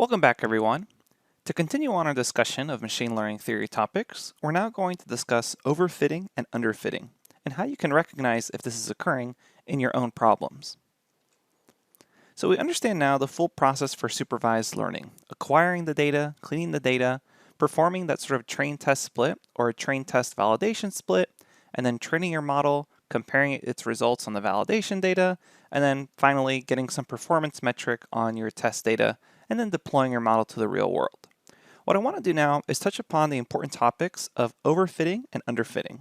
Welcome back, everyone. To continue on our discussion of machine learning theory topics, we're now going to discuss overfitting and underfitting, and how you can recognize if this is occurring in your own problems. So we understand now the full process for supervised learning: acquiring the data, cleaning the data, performing that sort of train test split or a train test validation split, and then training your model, comparing its results on the validation data, and then finally getting some performance metric on your test data, and then deploying your model to the real world. What I want to do now is touch upon the important topics of overfitting and underfitting.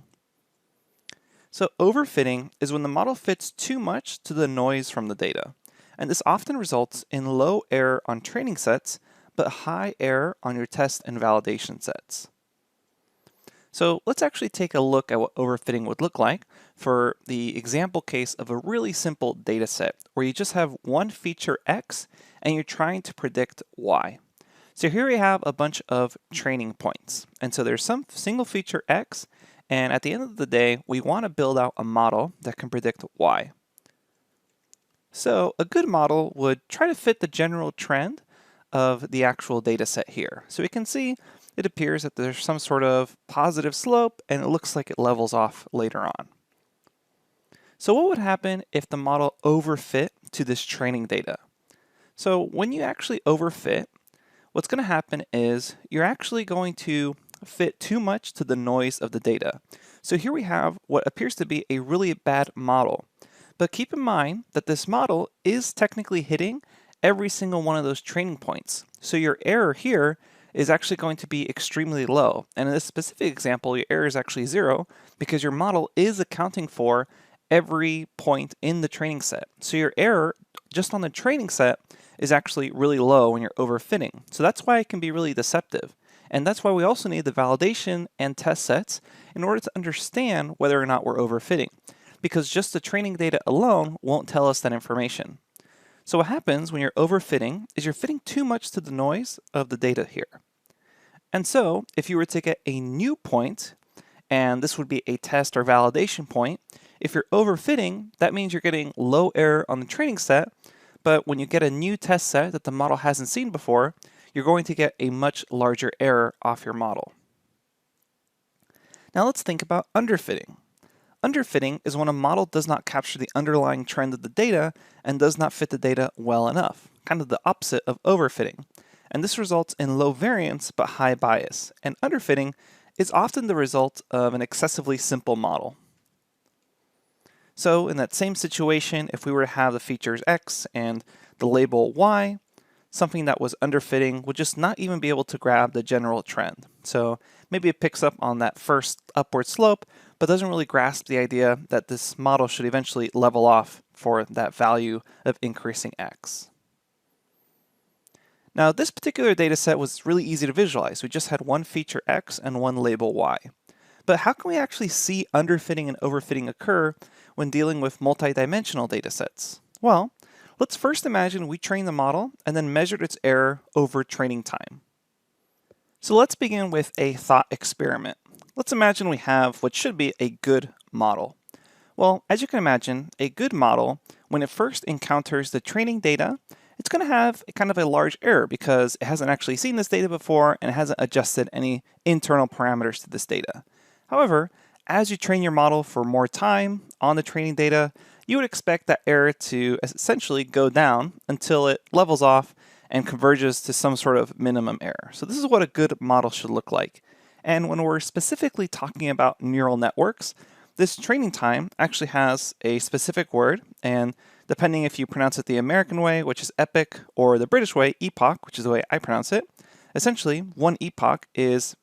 So overfitting is when the model fits too much to the noise from the data, and this often results in low error on training sets, but high error on your test and validation sets. So let's actually take a look at what overfitting would look like for the example case of a really simple data set where you just have one feature X and you're trying to predict Y. So here we have a bunch of training points. And so there's some single feature X, and at the end of the day, we want to build out a model that can predict Y. So a good model would try to fit the general trend of the actual data set here. So we can see it appears that there's some sort of positive slope, and it looks like it levels off later on. So what would happen if the model overfit to this training data? So when you actually overfit, what's going to happen is you're actually going to fit too much to the noise of the data. So here we have what appears to be a really bad model. But keep in mind that this model is technically hitting every single one of those training points. So your error here is actually going to be extremely low. And in this specific example, your error is actually 0 because your model is accounting for every point in the training set. So your error just on the training set is actually really low when you're overfitting. So that's why it can be really deceptive. And that's why we also need the validation and test sets in order to understand whether or not we're overfitting, because just the training data alone won't tell us that information. So what happens when you're overfitting is you're fitting too much to the noise of the data here. And so if you were to get a new point, and this would be a test or validation point, if you're overfitting, that means you're getting low error on the training set, but when you get a new test set that the model hasn't seen before, you're going to get a much larger error off your model. Now let's think about underfitting. Underfitting is when a model does not capture the underlying trend of the data and does not fit the data well enough, kind of the opposite of overfitting. And this results in low variance but high bias. And underfitting is often the result of an excessively simple model. So in that same situation, if we were to have the features X and the label Y, something that was underfitting would just not even be able to grab the general trend. So maybe it picks up on that first upward slope, but doesn't really grasp the idea that this model should eventually level off for that value of increasing X. Now this particular data set was really easy to visualize. We just had one feature X and one label Y. But how can we actually see underfitting and overfitting occur when dealing with multidimensional data sets? Well, let's first imagine we trained the model and then measured its error over training time. So let's begin with a thought experiment. Let's imagine we have what should be a good model. Well, as you can imagine, a good model, when it first encounters the training data, it's going to have kind of a large error because it hasn't actually seen this data before and it hasn't adjusted any internal parameters to this data. However, as you train your model for more time on the training data, you would expect that error to essentially go down until it levels off and converges to some sort of minimum error. So this is what a good model should look like. And when we're specifically talking about neural networks, this training time actually has a specific word, and depending if you pronounce it the American way, which is epic, or the British way, epoch, which is the way I pronounce it, essentially one epoch is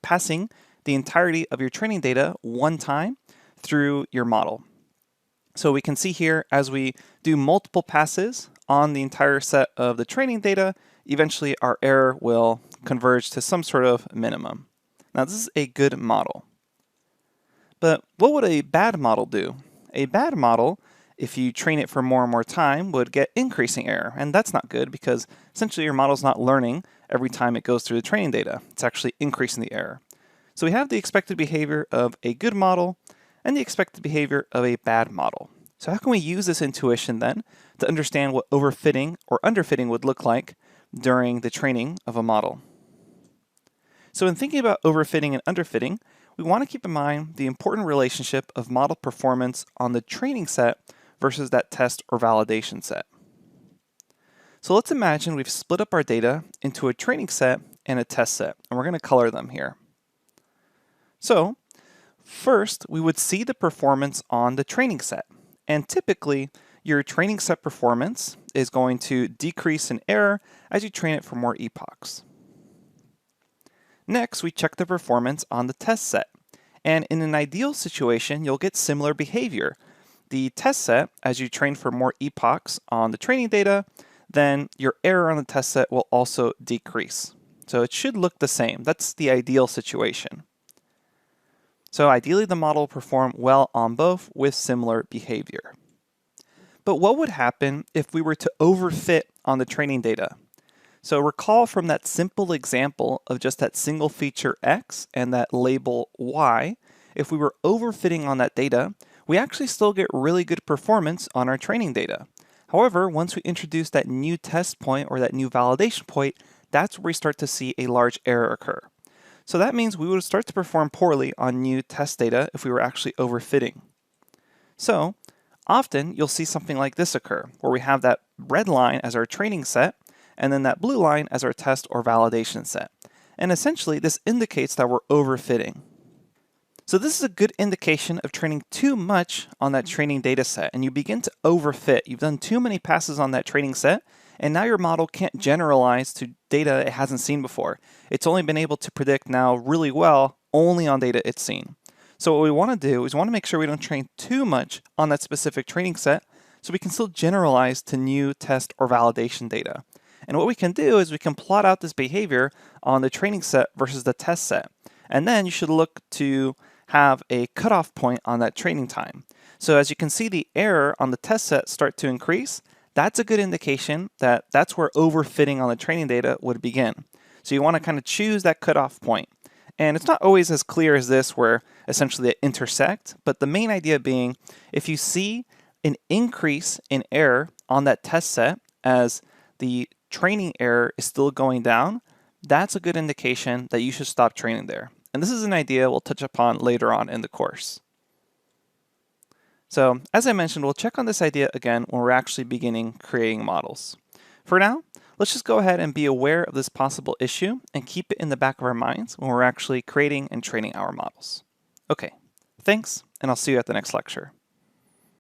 passing the entirety of your training data one time through your model. So we can see here as we do multiple passes on the entire set of the training data, eventually our error will converge to some sort of minimum. Now this is a good model. But what would a bad model do? A bad model, if you train it for more and more time, would get increasing error. And that's not good because essentially your model's not learning every time it goes through the training data. It's actually increasing the error. So we have the expected behavior of a good model and the expected behavior of a bad model. So how can we use this intuition then to understand what overfitting or underfitting would look like during the training of a model. So in thinking about overfitting and underfitting, we want to keep in mind the important relationship of model performance on the training set versus that test or validation set. So let's imagine we've split up our data into a training set and a test set, and we're going to color them here. So first, we would see the performance on the training set. And typically, your training set performance is going to decrease in error as you train it for more epochs. Next, we check the performance on the test set. And in an ideal situation, you'll get similar behavior. The test set, as you train for more epochs on the training data, then your error on the test set will also decrease. So it should look the same. That's the ideal situation. So ideally, the model will perform well on both with similar behavior. But what would happen if we were to overfit on the training data? So recall from that simple example of just that single feature X and that label Y, if we were overfitting on that data, we actually still get really good performance on our training data. However, once we introduce that new test point or that new validation point, that's where we start to see a large error occur. So that means we would start to perform poorly on new test data if we were actually overfitting. So often you'll see something like this occur, where we have that red line as our training set, and then that blue line as our test or validation set. And essentially, this indicates that we're overfitting. So this is a good indication of training too much on that training data set, and you begin to overfit. You've done too many passes on that training set, and now your model can't generalize to data it hasn't seen before. It's only been able to predict now really well only on data it's seen. So what we want to do is we want to make sure we don't train too much on that specific training set so we can still generalize to new test or validation data. And what we can do is we can plot out this behavior on the training set versus the test set. And then you should look to have a cutoff point on that training time. So as you can see the error on the test set start to increase, that's a good indication that that's where overfitting on the training data would begin. So you want to kind of choose that cutoff point. And it's not always as clear as this where essentially they intersect, but the main idea being if you see an increase in error on that test set as the training error is still going down, that's a good indication that you should stop training there. And this is an idea we'll touch upon later on in the course. So as I mentioned, we'll check on this idea again when we're actually beginning creating models. For now, let's just go ahead and be aware of this possible issue and keep it in the back of our minds when we're actually creating and training our models. Okay, thanks, and I'll see you at the next lecture.